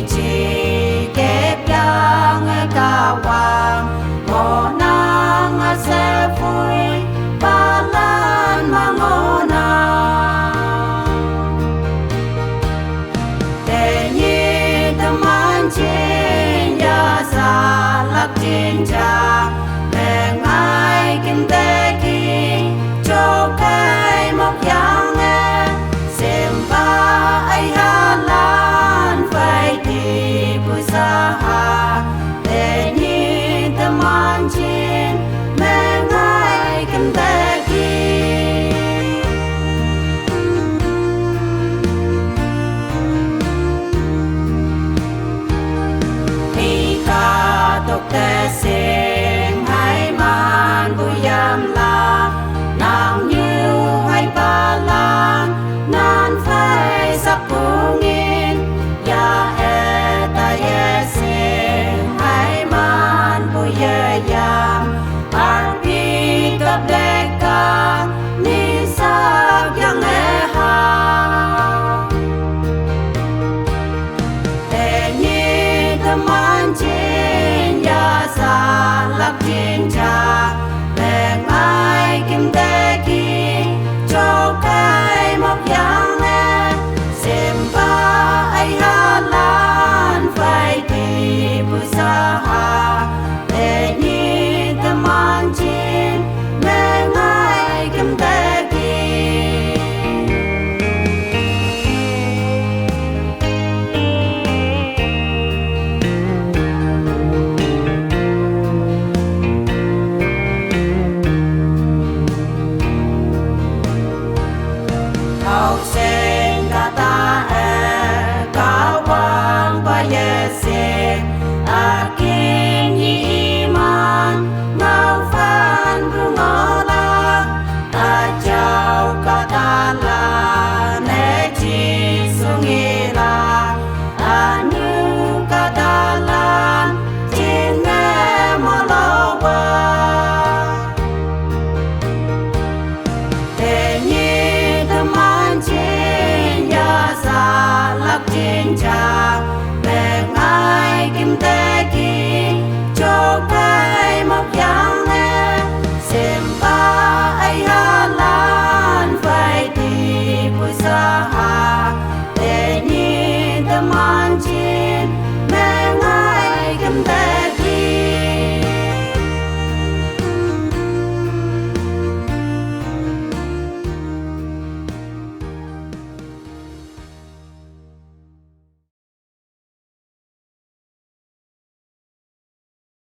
chỉ kép yang cả hoàng ngõ nang sẽ vui ba lan mà ngõ nang để nhị tâm an trên ya sa lắc trên cha để ngài kim tế kỳ cho cái mốc yang nghe xem ba ai hà lan phải đi bùi xa hà để nhìn tâm an trên mẹ ngài kim tế kỳ khi cả tục tế sinh hay man bùi yam la nàng như hay ba lan nan phải sắp bù nghìn ya e ta ye sinh hay man bùi ye yam an pi tập đề ca ni sắc yang e ha để nhìn tâm an trên ya sa lắc trên cha để ngài kim tế kỳ cho cái mốc yang nghe xem ba ai hà lan phải đi bùi xa hà để nhìn tâm an trên mẹ ngài kim tế kỳ học sinh cả ta e cả quang ba ye sinh a kinh nhị man ngao phan ru ngõ la a chào cả ta la ne chi sung nghi la a nu cả ta la trên nghe mò lo qua để nhìn tâm an trên ya sa lắc trên cha